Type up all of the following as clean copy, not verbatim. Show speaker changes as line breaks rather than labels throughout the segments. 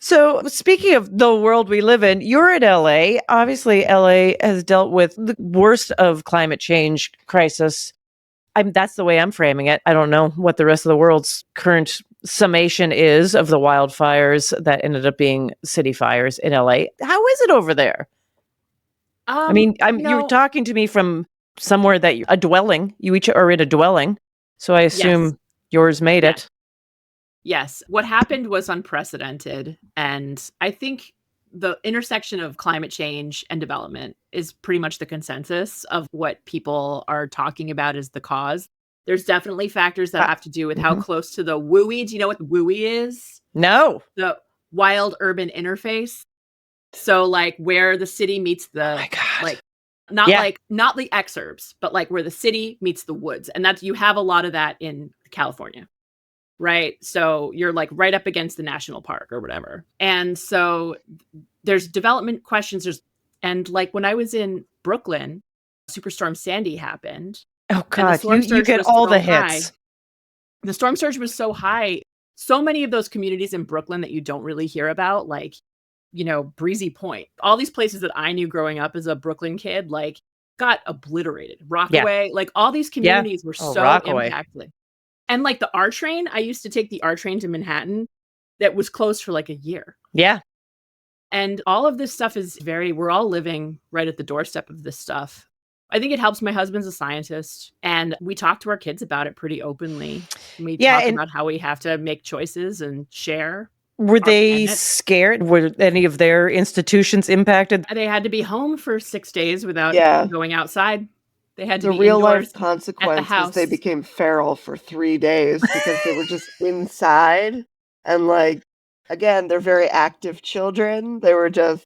So, speaking of the world we live in, you're in LA. Obviously, LA has dealt with the worst of climate change crisis. That's the way I'm framing it. I don't know what the rest of the world's current summation is of the wildfires that ended up being city fires in LA. How is it over there? I mean,
You
you were
know,
talking to me from somewhere that a dwelling. You each are in a dwelling, so I
yes,
assume yours made
yes,
it.
yes. What happened was unprecedented. And I think the intersection of climate change and development is pretty much the consensus of what people are talking about as the cause. There's definitely factors that
Uh,
have to do with how
mhm.
close to the WUI. Do you know what the WUI is?
No.
The wild urban interface. So, like, where the city meets
Oh my
the,
God.
like, not
Yeah.
like not the exurbs, but like where the city meets the woods. And that's you have a lot of that in California. Right? So you're like right up against the national park or whatever. And so there's development questions. And like when I was in Brooklyn, Superstorm Sandy happened
Oh
and the
God.
storm
You
surge
get
was
all
so
the
high.
hits.
The storm surge was so high. So many of those communities in Brooklyn that you don't really hear about, like, Breezy Point, all these places that I knew growing up as a Brooklyn kid, like got obliterated.
Yeah.
Rockaway, like all these
Yeah.
communities were
Oh,
so
Rockaway.
impacted. And, like, the R train, I used to take the R train to Manhattan that was closed for, like, a year.
Yeah.
And all of this stuff is we're all living right at the doorstep of this stuff. I think it helps. My husband's a scientist, and we talk to our kids about it pretty openly. We
Yeah.
talk
And
about how we have to make choices and share
were
our
they
planet.
scared? Were any of their institutions impacted?
They had to be home for 6 days without
Yeah.
going outside. They had to
The
be
real life
indoors at the
consequence was they
house.
became feral for 3 days because they were just inside and, like, again, they're very active children. They were just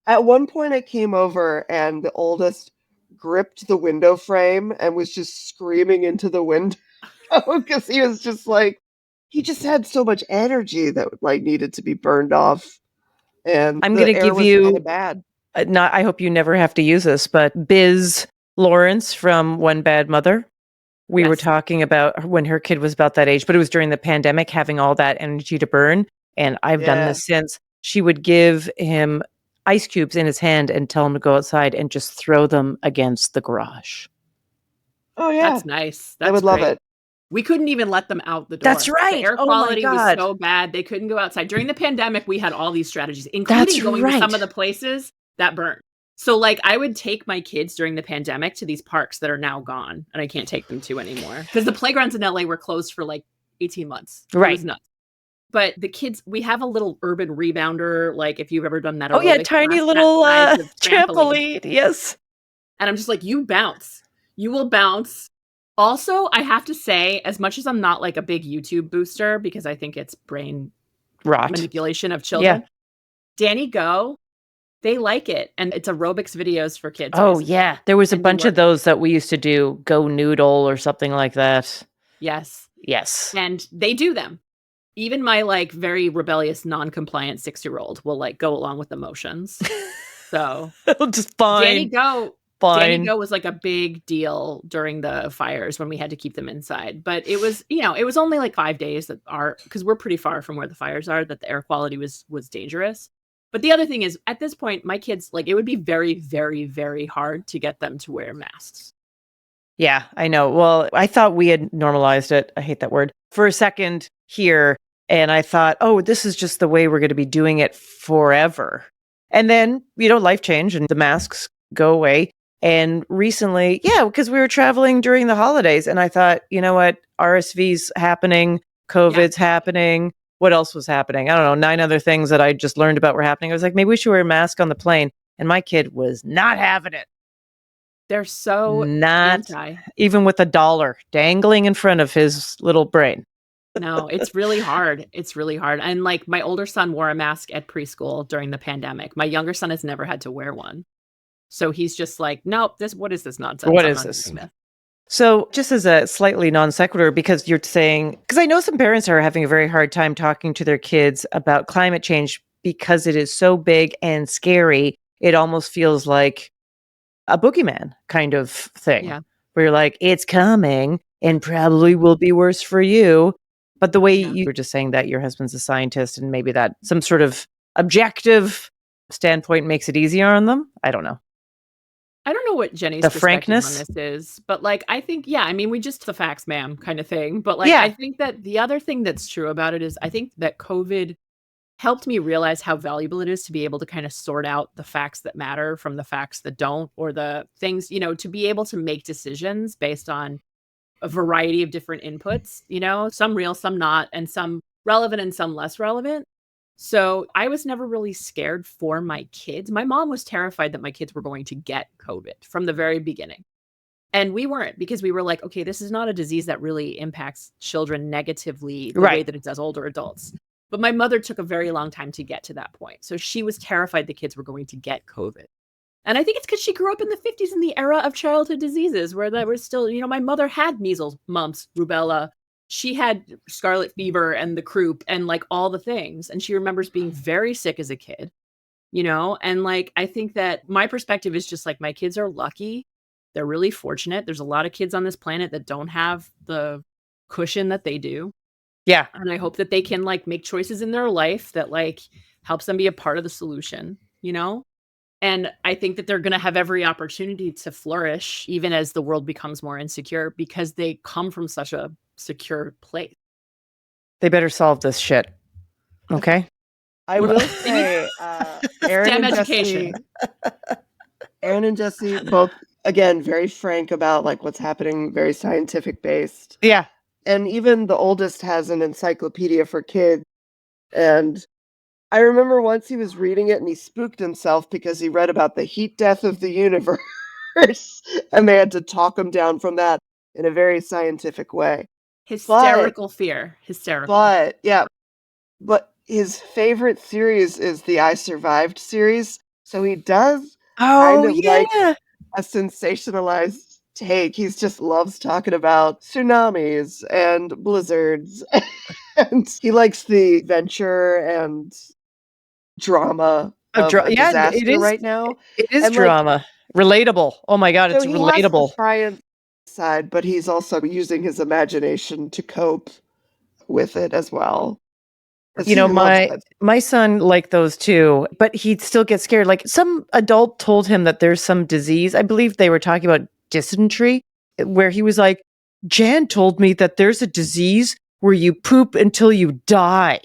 at one point, I came over and the oldest gripped the window frame and was just screaming into the window because he was just like he just had so much energy that, like, needed to be burned off, and
I'm going
the
to
air
give
was kinda
you
bad.
not, I hope you never have to use this, but Biz Lawrence from One Bad Mother. We were
Yes.
talking about when her kid was about that age, but it was during the pandemic, having all that energy to burn. And I've done
Yeah.
this since. She would give him ice cubes in his hand and tell him to go outside and just throw them against the garage.
Oh, yeah.
That's nice.
I
That's
would love
great.
it.
We couldn't even let them out the
That's
door. The
right.
air
Oh my
quality was
God.
so bad, they couldn't go outside. During the pandemic, we had all these strategies,
That's
including going to some
right.
of the places that burned. So, like, I would take my kids during the pandemic to these parks that are now gone, and I can't take them to anymore because the playgrounds in LA were closed for, like, 18 months. It
Right.
was nuts. But the kids we have a little urban rebounder, like, if you've ever done that
Oh yeah,
aerobics
tiny
class, that
little
size of trampoline.
trampoline. Yes.
And I'm just like, "You bounce. You will bounce." Also, I have to say, as much as I'm not, like, a big YouTube booster because I think it's brain
Rot.
manipulation of
Yeah.
children, Danny Go, they like it, and it's aerobics videos for kids,
Oh
basically,
yeah. There was a
and you
bunch of
work.
those that we used to do, Go Noodle or something like that.
Yes,
Yes.
and they do them. Even my, like, very rebellious, non-compliant 6-year-old will, like, go along with the motions. So
Just
Danny
fine.
Go Danny
Fine.
Go was, like, a big deal during the fires when we had to keep them inside, but it was it was only, like, 5 days that because 'cause we're pretty far from where the fires are, that the air quality was dangerous. But the other thing is, at this point, my kids, like, it would be very, very, very hard to get them to wear masks.
Yeah, I know. Well, I thought we had normalized it. I hate that word for a second here. And I thought, oh, this is just the way we're going to be doing it forever. And then, life change and the masks go away. And recently, yeah, because we were traveling during the holidays. And I thought, you know what? RSV's happening,
Yeah.
COVID's happening. What else was happening? I don't know, 9 other things that I just learned about were happening. I was like, maybe we should wear a mask on the plane. And my kid was not having it.
They're so
Not
anti.
even with a dollar dangling in front of his little brain.
No, it's really hard. It's really hard. And, like, my older son wore a mask at preschool during the pandemic. My younger son has never had to wear one. So he's just like, "Nope, what is this nonsense?
What
I'm
is
not
this?
doing this."
So, just as a slightly non sequitur, because you're saying, because I know some parents are having a very hard time talking to their kids about climate change because it is so big and scary. It almost feels like a boogeyman kind of thing
Yeah.
where you're like, it's coming and probably will be worse for you. But the way
Yeah.
you were just saying that your husband's a scientist and maybe that some sort of objective standpoint makes it easier on them. I don't know.
I don't know what Jenny's
The
perspective on
frankness.
this is, but like I think, yeah, I mean, we just the facts, ma'am, kind of thing. But like
Yeah.
I think that the other thing that's true about it is I think that COVID helped me realize how valuable it is to be able to kind of sort out the facts that matter from the facts that don't, or the things, to be able to make decisions based on a variety of different inputs, some real, some not, and some relevant and some less relevant. So I was never really scared for my kids. My mom was terrified that my kids were going to get COVID from the very beginning. And we weren't, because we were like, okay, this is not a disease that really impacts children negatively the way
Right.
that it does older adults. But my mother took a very long time to get to that point. So she was terrified the kids were going to get COVID. And I think it's because she grew up in the 50s in the era of childhood diseases where that was still, my mother had measles, mumps, rubella. She had scarlet fever and the croup and like all the things. And she remembers being very sick as a kid, and like, I think that my perspective is just like, my kids are lucky. They're really fortunate. There's a lot of kids on this planet that don't have the cushion that they do.
Yeah.
And I hope that they can like make choices in their life that like helps them be a part of the solution, And I think that they're going to have every opportunity to flourish, even as the world becomes more insecure, because they come from such a secure place.
They better solve this shit. Okay.
I will say,
STEM education.
Erin and Jesse both, again, very frank about like what's happening, very scientific based.
Yeah.
And even the oldest has an encyclopedia for kids. And I remember once he was reading it and he spooked himself because he read about the heat death of the universe. And they had to talk him down from that in a very scientific way.
Hysterical fear. Hysterical.
But yeah, but his favorite series is the I Survived series. So he does kind of like a sensationalized take. He just loves talking about tsunamis and blizzards. And he likes the adventure and drama of a disaster
it is
right now.
It is
And, like,
drama. Relatable. Oh my God,
so
it's
he has the
relatable.
science side, but he's also using his imagination to cope with it as well. 'Cause he loves that.
My son liked those too, but he'd still get scared. Like some adult told him that there's some disease. I believe they were talking about dysentery, where he was like, Jan told me that there's a disease where you poop until you die.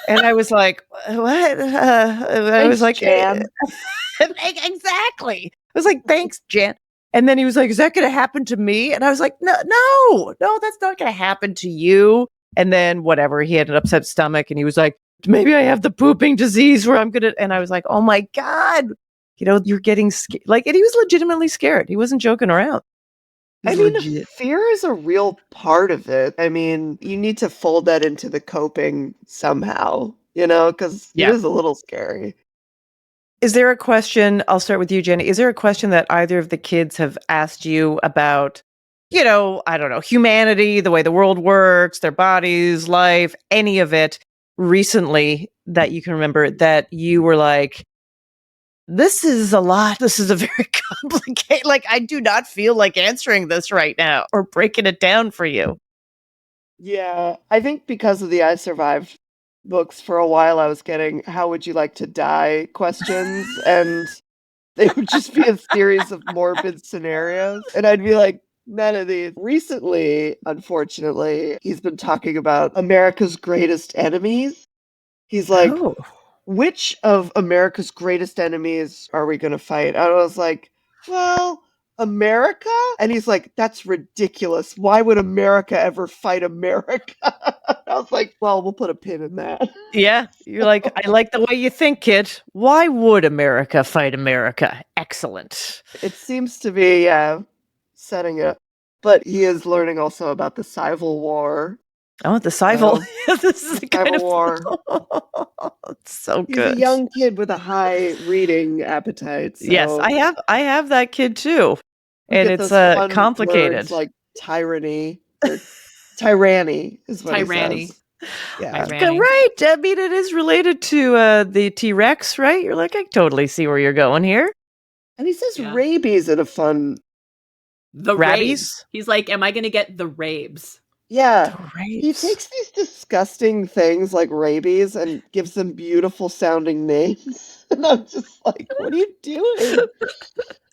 And I was like, what? I was like,
Jan.
exactly. I was like, thanks, Jan. And then he was like, is that going to happen to me? And I was like, no, that's not going to happen to you. And then whatever, he had an upset stomach and he was like, maybe I have the pooping disease where I'm going to, and I was like, oh my God, you're getting scared. Like, and he was legitimately scared. He wasn't joking around.
I mean, fear is a real part of it. I mean, you need to fold that into the coping somehow, because it is a little scary.
Is there a question, I'll start with you, Jenny. Is there a question that either of the kids have asked you about, I don't know, humanity, the way the world works, their bodies, life, any of it recently that you can remember that you were like, this is a lot. This is a very complicated, like, I do not feel like answering this right now or breaking it down for you.
Yeah, I think because of the I Survived books, for a while I was getting how would you like to die questions, and they would just be a series of morbid scenarios. And I'd be like, none of these. Recently, unfortunately, he's been talking about America's greatest enemies. He's like,
Oh.
which of America's greatest enemies are we going to fight? And I was like, well, America? And he's like, that's ridiculous. Why would America ever fight America? I was like, well, we'll put a pin in that.
Yeah. You're like, I like the way you think, kid. Why would America fight America? Excellent.
It seems to be, setting it up. But he is learning also about the Civil War.
Oh, the Civil. This is the kind
Civil
of
War.
It's so
He's
good.
a young kid with a high reading appetite. So
Yes, I have that kid too.
we
And
get
it's
those fun
complicated.
words like tyranny or tyranny is what
Tyranny.
he says. Yeah.
Tyranny.
Right. I mean, it is related to the T-Rex, right? You're like, I totally see where you're going here.
And he says
Yeah.
rabies in a fun.
The
Rabies?
rabes. He's like, am I going to get the rabes?
Yeah. He
Grapes.
takes these disgusting things like rabies and gives them beautiful sounding names. And I'm just like, what are you doing?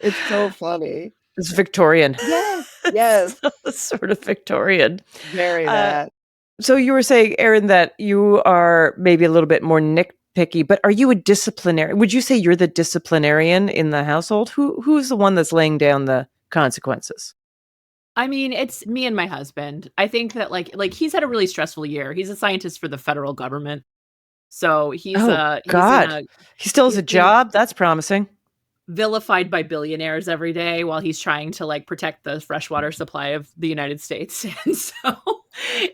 It's so funny.
It's Victorian.
Yes,
It's
yes,
sort of Victorian.
very
Uh,
that.
so you were saying, Erin, that you are maybe a little bit more nitpicky, but are you a disciplinarian? Would you say you're the disciplinarian in the household? Who's the one that's laying down the consequences?
I mean, it's me and my husband. I think that like he's had a really stressful year. He's a scientist for the federal government. So
Oh
he's in
God,
a
he still has
he's
a
being
job. That's promising.
vilified by billionaires every day while he's trying to like protect the freshwater supply of the United States. And so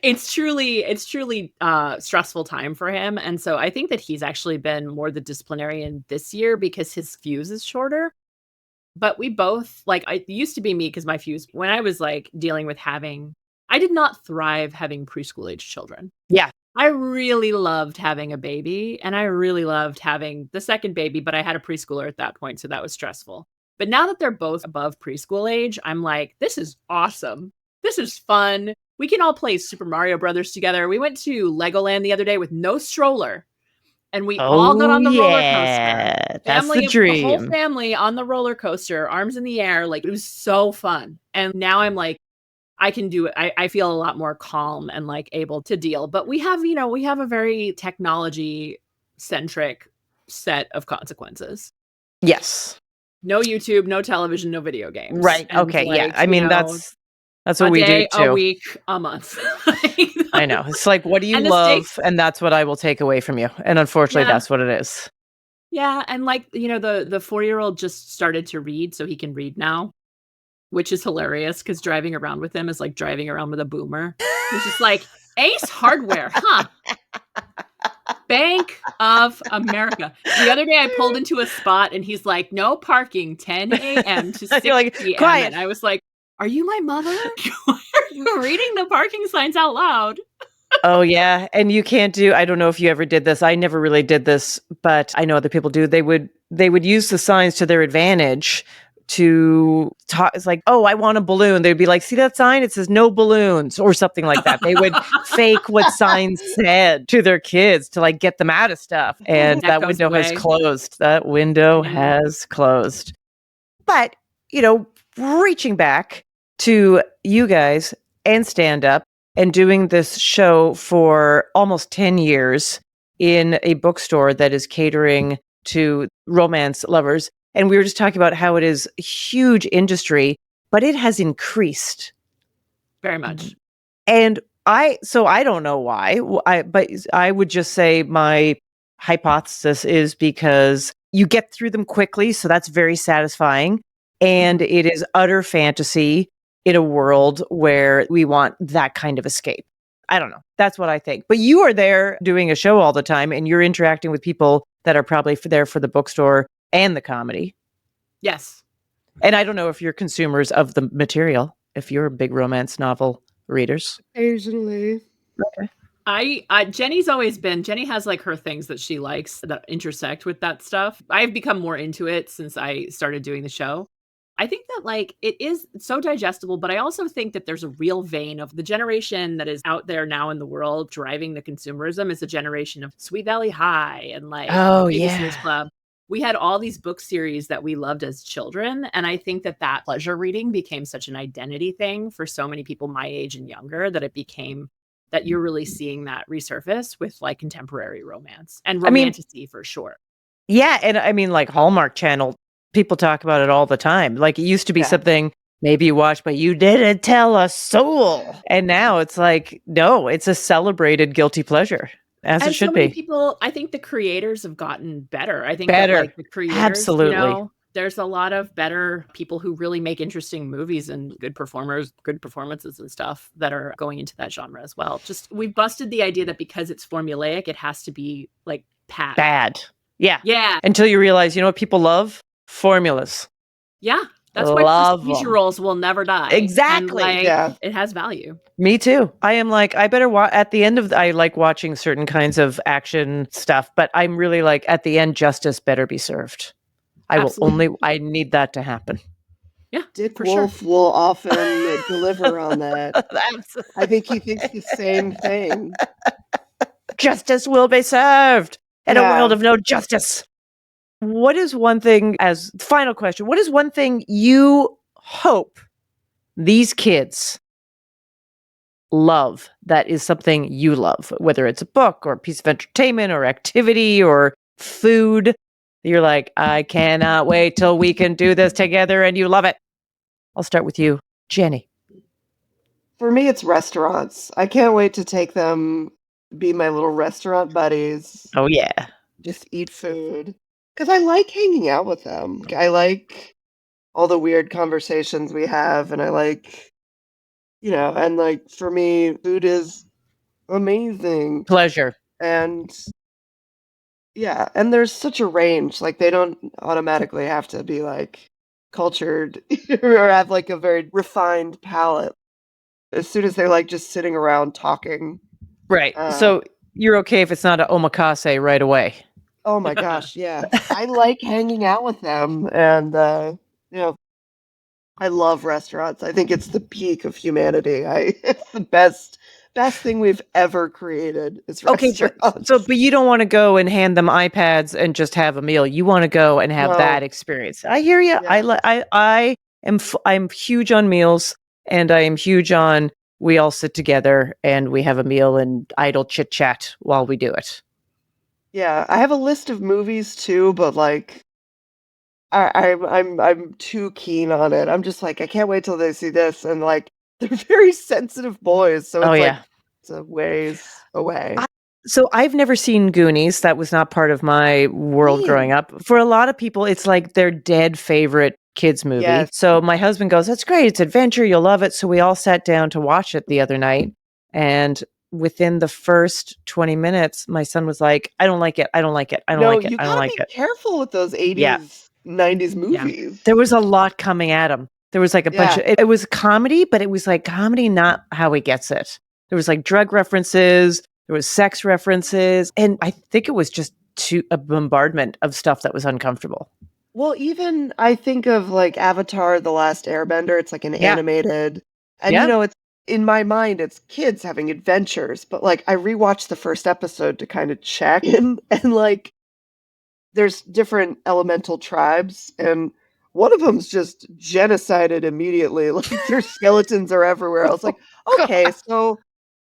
it's truly stressful time for him. And so I think that he's actually been more the disciplinarian this year because his fuse is shorter. But we both like I it used to be me because my fuse when I was like dealing with having I did not thrive having preschool age children.
Yeah.
I really loved having a baby, and I really loved having the second baby, but I had a preschooler at that point, so that was stressful. But now that they're both above preschool age, I'm like, "This is awesome. This is fun. We can all play Super Mario Brothers together." We went to Legoland the other day with no stroller, and we all got
Oh
on the roller coaster.
yeah, that's the
The whole
dream.
family on the roller coaster, arms in the air, like, it was so fun. And now I'm like, I can do it. I feel a lot more calm and like able to deal. But we have a very technology centric set of consequences.
Yes.
No YouTube, no television, no video games.
Right.
And
Okay. Yeah.
like,
I mean, that's what
a
we do
day, a
too.
week, a month.
I know. It's like, what do you
And the
love?
stakes,
And that's what I will take away from you. And unfortunately,
yeah.
that's what it is.
Yeah. And like, the 4-year-old just started to read, so he can read now, which is hilarious because driving around with him is like driving around with a boomer. He's just like, Ace Hardware, huh? Bank of America. The other day I pulled into a spot and he's like, no parking, 10 a.m. to 6
You're like,
p.m.
quiet.
And I was like, are you my mother? Why are you reading the parking signs out loud?
Oh yeah. And you can't do, I don't know if you ever did this. I never really did this, but I know other people do. They would use the signs to their advantage to talk. It's like, oh, I want a balloon. They'd be like, see that sign? It says no balloons or something like that. They would fake what signs said to their kids to like get them out of stuff. And
That
that
goes
window has
away.
closed. That window
Yeah.
has closed. But, reaching back to you guys and stand up and doing this show for almost 10 years in a bookstore that is catering to romance lovers. And we were just talking about how it is a huge industry, but it has increased.
Very much.
And I don't know why, but I would just say my hypothesis is because you get through them quickly. So that's very satisfying. And it is utter fantasy in a world where we want that kind of escape. I don't know. That's what I think. But you are there doing a show all the time and you're interacting with people that are probably there for the bookstore and the comedy.
Yes.
And I don't know if you're consumers of the material, if you're big romance novel readers.
Occasionally.
Okay. Jenny has like her things that she likes that intersect with that stuff. I've become more into it since I started doing the show. I think that like it is so digestible, but I also think that there's a real vein of the generation that is out there now in the world driving the consumerism is a generation of Sweet Valley High and like
Oh,
Babysitter's
yeah.
Club. We had all these book series that we loved as children. And I think that pleasure reading became such an identity thing for so many people my age and younger that it became that you're really seeing that resurface with like contemporary romance and romantasy for sure.
Yeah. And I mean, like Hallmark Channel, people talk about it all the time. Like it used to be something maybe you watched, but you didn't tell a soul. And now it's like, no, it's a celebrated guilty pleasure, as it should
so many
be.
people, I think the creators have gotten better. I think
Better.
that like the creators,
Absolutely.
there's a lot of better people who really make interesting movies and good performances and stuff that are going into that genre as well. Just we've busted the idea that because it's formulaic, it has to be like
Bad. Yeah.
Yeah.
Until you realize, you know what people love? Formulas.
Yeah. That's why prestige roles will never die.
Exactly.
And like, it has value.
Me too. I am like, I better at the end of, I like watching certain kinds of action stuff, but I'm really like, at the end, justice better be served. I need that to happen.
Yeah,
Dick
for sure.
Wolf will often deliver on that.
That's-
I think he thinks the same thing.
Justice will be served in a world of no justice. What is one thing, as final question, what is one thing you hope these kids love that is something you love, whether it's a book or a piece of entertainment or activity or food? You're like, I cannot wait till we can do this together and you love it. I'll start with you, Jenny.
For me, it's restaurants. I can't wait to take them, be my little restaurant buddies,
Oh, yeah.
just eat food. Because I like hanging out with them. I like all the weird conversations we have, and I like, and like for me, food is amazing.
Pleasure.
And yeah, and there's such a range. Like they don't automatically have to be like cultured or have like a very refined palate. As soon as they're like just sitting around talking.
Right. So you're okay if it's not an omakase right away.
Oh my gosh, yeah. I like hanging out with them, and I love restaurants. I think it's the peak of humanity. It's the best thing we've ever created is
Okay,
restaurants.
but you don't want to go and hand them iPads and just have a meal. You want to go and have that experience. I hear you.
Yeah.
I'm huge on meals, and I am huge on we all sit together and we have a meal and idle chit chat while we do it.
Yeah, I have a list of movies too, but like I'm too keen on it. I'm just like I can't wait till they see this, and like they're very sensitive boys, so it's like it's a ways away.
So I've never seen Goonies. That was not part of my world growing up. For a lot of people, it's like their dead favorite kids movie.
Yes.
So my husband goes, "That's great. It's adventure. You'll love it." So we all sat down to watch it the other night, and within the first 20 minutes, my son was like, "I don't like it. I don't like it. I don't like it. I don't like it."
You gotta be careful with those 80s, 90s movies.
Yeah. There was a lot coming at him. There was like a bunch of, it was comedy, but it was like comedy, not how he gets it. There was like drug references, there was sex references, and I think it was just a bombardment of stuff that was uncomfortable.
Well, even I think of like Avatar: The Last Airbender, it's like an animated, and it's in my mind it's kids having adventures, but like I rewatched the first episode to kind of check in, and like there's different elemental tribes, and one of them's just genocided immediately. Like their skeletons are everywhere. I was like, okay, so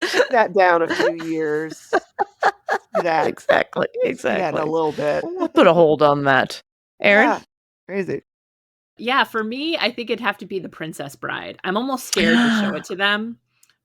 take that down a few years. That
Exactly.
Yeah, a little bit.
We'll put a hold on that. Erin?
Yeah, crazy.
Yeah, for me, I think it'd have to be The Princess Bride. I'm almost scared to show it to them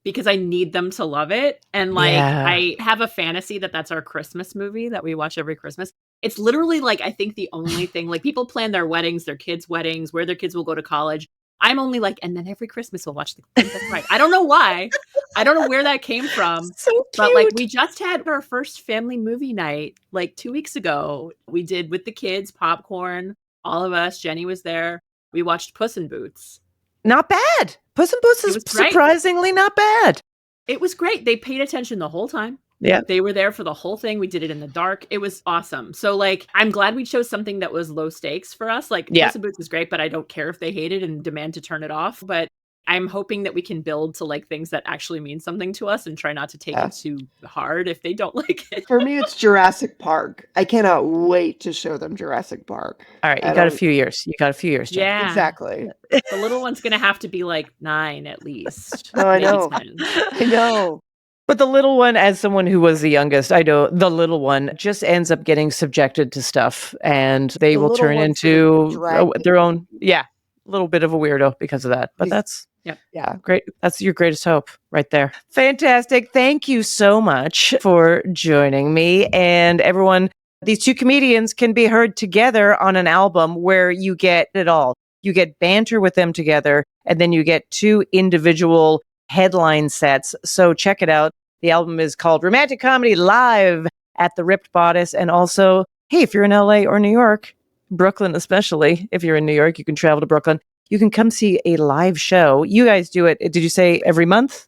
because I need them to love it. And like, I have a fantasy that that's our Christmas movie that we watch every Christmas. It's literally like, I think the only thing, like people plan their weddings, their kids' weddings, where their kids will go to college. I'm only like, and then every Christmas we'll watch The Princess Bride. I don't know why. I don't know where that came from.
So cute.
But like, we just had our first family movie night like 2 weeks ago. We did with the kids, popcorn, all of us. Jenny was there. We watched Puss in Boots.
Not bad. Puss in Boots is surprisingly not bad.
It was great. They paid attention the whole time.
Yeah.
They were there for the whole thing. We did it in the dark. It was awesome. So like, I'm glad we chose something that was low stakes for us. Like Puss in Boots is great, but I don't care if they hate it and demand to turn it off. But I'm hoping that we can build to like things that actually mean something to us and try not to take it too hard if they don't like it.
For me, it's Jurassic Park. I cannot wait to show them Jurassic Park.
All right, you got a few years. Jen.
Yeah,
exactly.
The little one's gonna have to be like 9 at least.
Oh, I know.
10.
I know.
But the little one, as someone who was the youngest, I know the little one just ends up getting subjected to stuff, and they will turn into their own. Yeah, a little bit of a weirdo because of that. But that's great. That's your greatest hope right there. Fantastic. Thank you so much for joining me. And everyone, these two comedians can be heard together on an album where you get it all. You get banter with them together, and then you get two individual headline sets. So check it out. The album is called Romantic Comedy Live at the Ripped Bodice. And also, hey, if you're in LA or New York, Brooklyn especially, if you're in New York, you can travel to Brooklyn. You can come see a live show. You guys do it, did you say every month?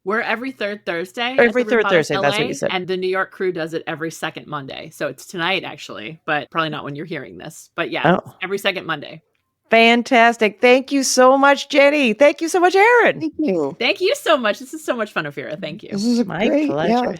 We're every third Thursday.
Every third Thursday,
LA,
that's what you said.
And the New York crew does it every second Monday. So it's tonight, actually, but probably not when you're hearing this. But yeah, every second Monday.
Fantastic. Thank you so much, Jenny. Thank you so much, Erin.
Thank you.
Thank you so much. This is so much fun, Ophira. Thank you.
This is
My
great.
pleasure.
Yeah.